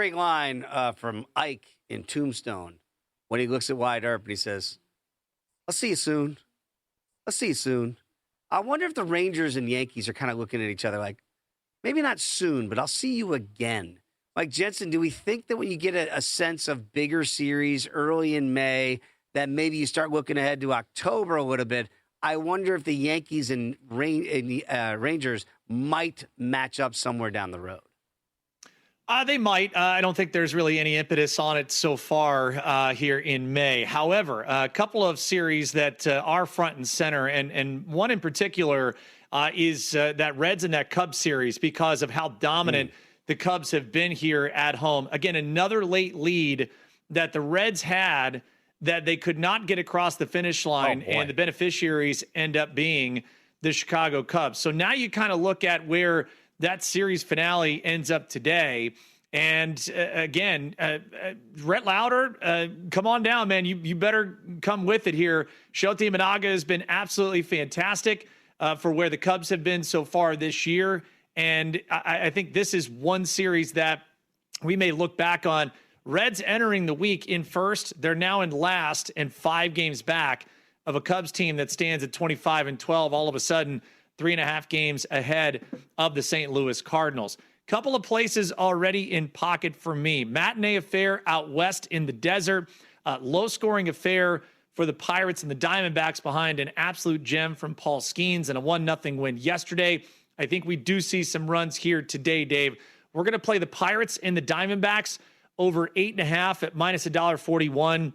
great line from Ike in Tombstone when he looks at Wyatt Earp and he says, "I'll see you soon. I'll see you soon." I wonder if the Rangers and Yankees are kind of looking at each other like, maybe not soon, but I'll see you again. Like, Jensen, do we think that when you get a sense of bigger series early in May, that maybe you start looking ahead to October a little bit? I wonder if the Yankees and Rangers might match up somewhere down the road. They might. I don't think there's really any impetus on it so far here in May. However, a couple of series that are front and center, and one in particular is that Reds and that Cubs series because of how dominant the Cubs have been here at home. Again, another late lead that the Reds had that they could not get across the finish line, and the beneficiaries end up being the Chicago Cubs. So now you kind of look at where that series finale ends up today. And again, Rhett Lauder, come on down, man. You better come with it here. Shota Imanaga has been absolutely fantastic for where the Cubs have been so far this year. And I think this is one series that we may look back on. Reds entering the week in first. They're now in last and 5 games back of a Cubs team that stands at 25-12. All of a sudden, 3.5 games ahead of the St. Louis Cardinals. Couple of places already in pocket for me. Matinee affair out west in the desert. Low-scoring affair for the Pirates and the Diamondbacks behind an absolute gem from Paul Skeens and a 1-0 win yesterday. I think we do see some runs here today, Dave. We're going to play the Pirates and the Diamondbacks over 8.5 at minus $1.41.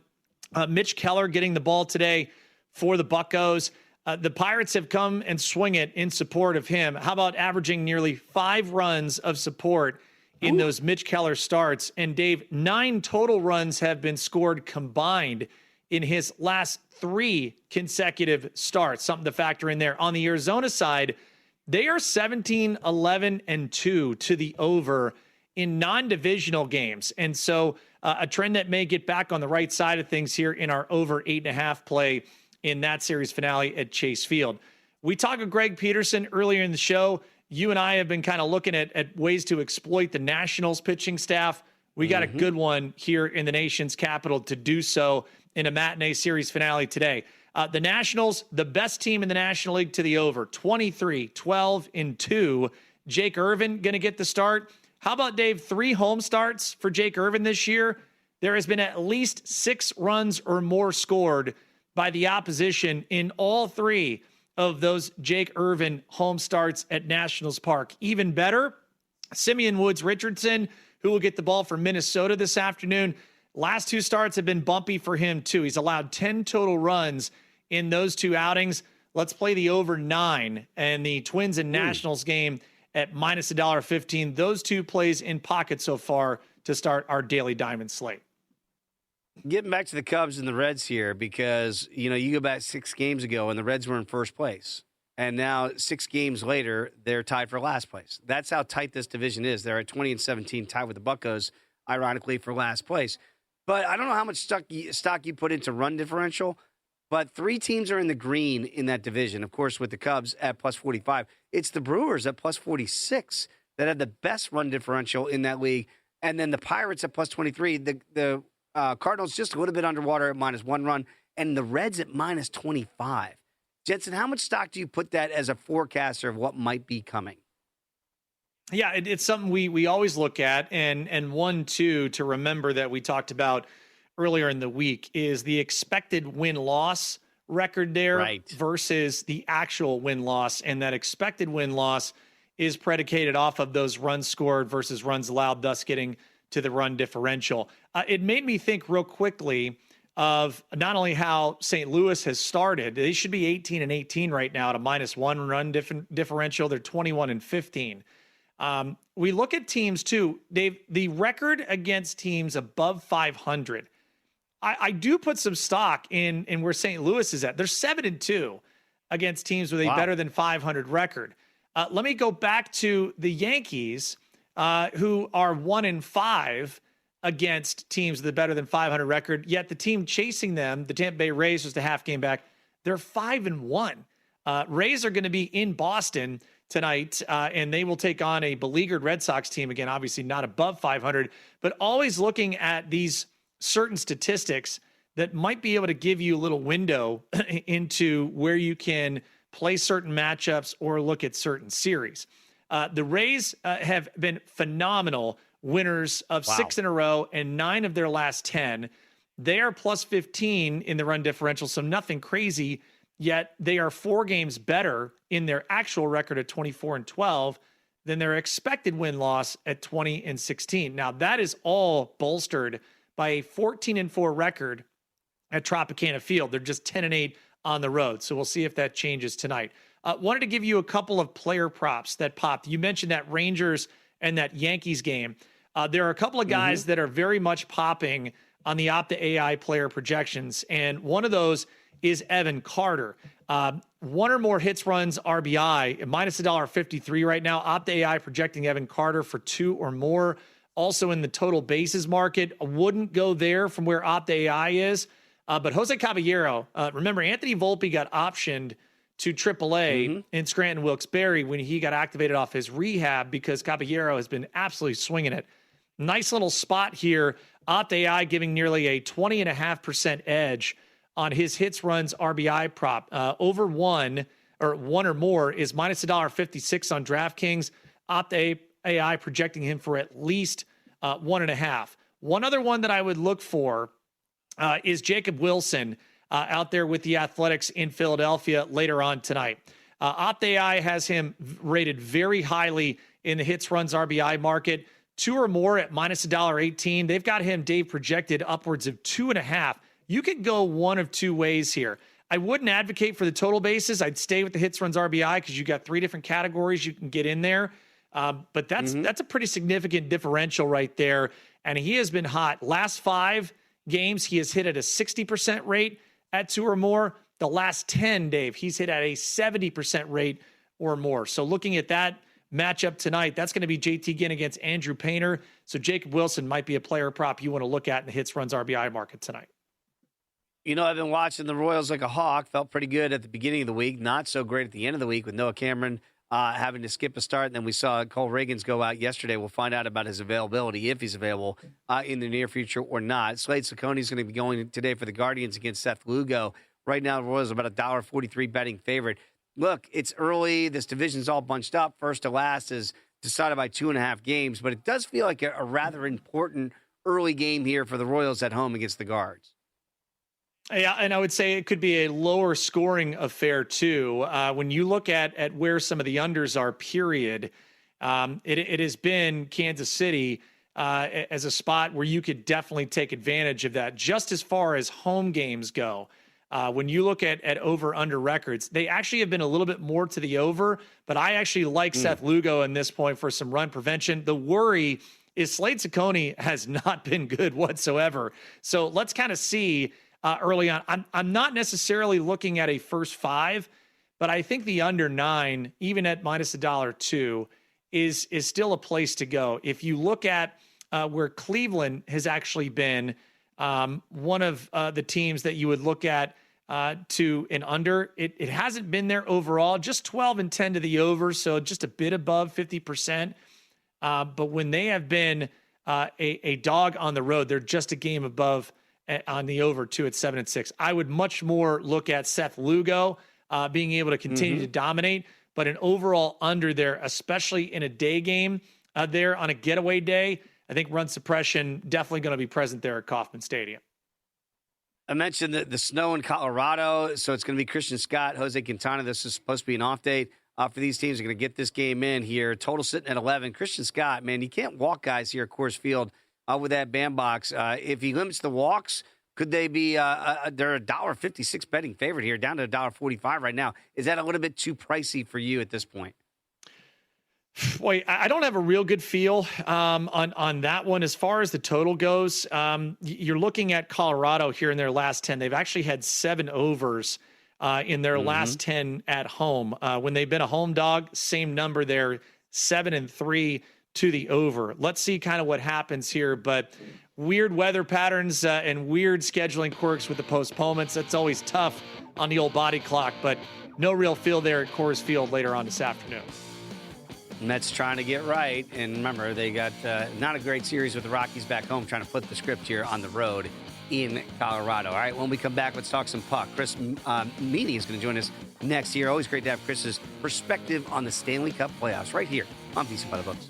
Mitch Keller getting the ball today for the Buccos. The Pirates have come and swing it in support of him. How about averaging nearly 5 runs of support in those Mitch Keller starts? And Dave, 9 total runs have been scored combined in his last 3 consecutive starts. Something to factor in there. On the Arizona side, they are 17-11-2 to the over in non-divisional games. And so a trend that may get back on the right side of things here in our over 8.5 play in that series finale at Chase Field. We talked with Greg Peterson earlier in the show. You and I have been kind of looking at ways to exploit the Nationals pitching staff. We got a good one here in the nation's capital to do so in a matinee series finale today. The Nationals, the best team in the National League to the over, 23-12-2. Jake Irvin going to get the start. How about, Dave, 3 home starts for Jake Irvin this year? There has been at least 6 runs or more scored by the opposition in all 3 of those Jake Irvin home starts at Nationals Park. Even better, Simeon Woods Richardson, who will get the ball for Minnesota this afternoon. Last 2 starts have been bumpy for him, too. He's allowed 10 total runs in those 2 outings. Let's play the over 9 and the Twins and Nationals game at minus $1.15. Those 2 plays in pocket so far to start our daily diamond slate. Getting back to the Cubs and the Reds here, because, you go back 6 games ago and the Reds were in first place. And now 6 games later, they're tied for last place. That's how tight this division is. They're at 20-17, tied with the Buccos, ironically, for last place. But I don't know how much stock you put into run differential, but 3 teams are in the green in that division. Of course, with the Cubs at plus 45. It's the Brewers at plus 46 that have the best run differential in that league. And then the Pirates at plus 23. The Cardinals just a little bit underwater at minus 1 run, and the Reds at minus 25. Jensen, how much stock do you put that as a forecaster of what might be coming? Yeah, it's something we always look at, and one, too, to remember that we talked about earlier in the week is the expected win-loss record there versus the actual win-loss, and that expected win-loss is predicated off of those runs scored versus runs allowed, thus getting to the run differential. It made me think real quickly of not only how St. Louis has started. They should be 18-18 right now at a minus 1 run differential. They're 21-15. We look at teams too, Dave, the record against teams above 500. I do put some stock in where St. Louis is at. They're 7-2 against teams with a better than 500 record. Let me go back to the Yankees, who are 1-5 against teams with a better than 500 record. Yet the team chasing them, the Tampa Bay Rays, just a half game back, they're 5-1. Rays are going to be in Boston tonight, and they will take on a beleaguered Red Sox team. Again, obviously not above 500, but always looking at these certain statistics that might be able to give you a little window into where you can play certain matchups or look at certain series. The Rays have been phenomenal winners of 6 in a row and 9 of their last 10. They are plus 15 in the run differential, so nothing crazy, yet they are 4 games better in their actual record at 24-12 than their expected win-loss at 20-16. Now, that is all bolstered by a 14-4 record at Tropicana Field. They're just 10-8 on the road, so we'll see if that changes tonight. Wanted to give you a couple of player props that popped. You mentioned that Rangers and that Yankees game. There are a couple of guys that are very much popping on the Opta AI player projections, and one of those is Evan Carter. 1 or more hits, runs, RBI, minus $1.53 right now. Opta AI projecting Evan Carter for 2 or more. Also in the total bases market, I wouldn't go there from where Opta AI is. But Jose Caballero, remember, Anthony Volpe got optioned to AAA in Scranton Wilkes-Barre when he got activated off his rehab because Caballero has been absolutely swinging it. Nice little spot here. Opta AI giving nearly a 20.5% edge on his hits, runs, RBI prop. Over 1 or more is minus $1.56 on DraftKings. Opta AI projecting him for at least 1.5. One other one that I would look for is Jacob Wilson out there with the Athletics in Philadelphia later on tonight. Opta AI has him rated very highly in the hits, runs, RBI market. 2 or more at minus $1.18. They've got him, Dave, projected upwards of 2.5. You could go one of 2 ways here. I wouldn't advocate for the total basis. I'd stay with the hits, runs, RBI because you got 3 different categories you can get in there. But that's a pretty significant differential right there. And he has been hot. Last 5 games, he has hit at a 60% rate at 2 or more. The last 10, Dave, he's hit at a 70% rate or more. So looking at that matchup tonight, that's going to be JT Ginn against Andrew Painter. So Jacob Wilson might be a player prop you want to look at in the hits, runs, RBI market tonight. You know, I've been watching the Royals like a hawk. Felt pretty good at the beginning of the week. Not so great at the end of the week with Noah Cameron having to skip a start. And then we saw Cole Reagans go out yesterday. We'll find out about his availability, if he's available in the near future or not. Slate Ciccone is going to be going today for the Guardians against Seth Lugo. Right now, the Royals are about $1.43 betting favorite. Look, it's early. This division's all bunched up. First to last is decided by 2.5 games. But it does feel like a rather important early game here for the Royals at home against the Guards. Yeah, and I would say it could be a lower scoring affair, too. When you look at where some of the unders are, period, it has been Kansas City as a spot where you could definitely take advantage of that. Just as far as home games go, when you look at over-under records, they actually have been a little bit more to the over, but I actually like Seth Lugo in this point for some run prevention. The worry is Slate Ciccone has not been good whatsoever. So let's kind of see early on. I'm not necessarily looking at a first 5, but I think the under 9, even at minus $1.02, is still a place to go. If you look at where Cleveland has actually been one of the teams that you would look at to an under, it hasn't been there overall, just 12-10 to the over, so just a bit above 50%. But when they have been a dog on the road, they're just a game above on the over, too, at 7-6. I would much more look at Seth Lugo being able to continue to dominate, but an overall under there, especially in a day game there on a getaway day, I think run suppression definitely going to be present there at Kauffman Stadium. I mentioned the snow in Colorado, so it's going to be Christian Scott, Jose Quintana. This is supposed to be an off date for these teams. Are going to get this game in here. Total sitting at 11. Christian Scott, man, you can't walk guys here at Coors Field with that bandbox. If he limits the walks, could they be? They're $1.56 betting favorite here, down to $1.45 right now. Is that a little bit too pricey for you at this point? Boy, I don't have a real good feel on that one. As far as the total goes, you're looking at Colorado here in their last 10. They've actually had 7 overs in their last 10 at home. When they've been a home dog, same number there, 7-3 to the over. Let's see kind of what happens here, but weird weather patterns and weird scheduling quirks with the postponements. That's always tough on the old body clock, but no real feel there at Coors Field later on this afternoon. Mets trying to get right. And remember, they got not a great series with the Rockies back home, trying to flip the script here on the road in Colorado. All right, when we come back, let's talk some puck. Chris Meany is going to join us next year. Always great to have Chris's perspective on the Stanley Cup playoffs right here on VSiN by the Books.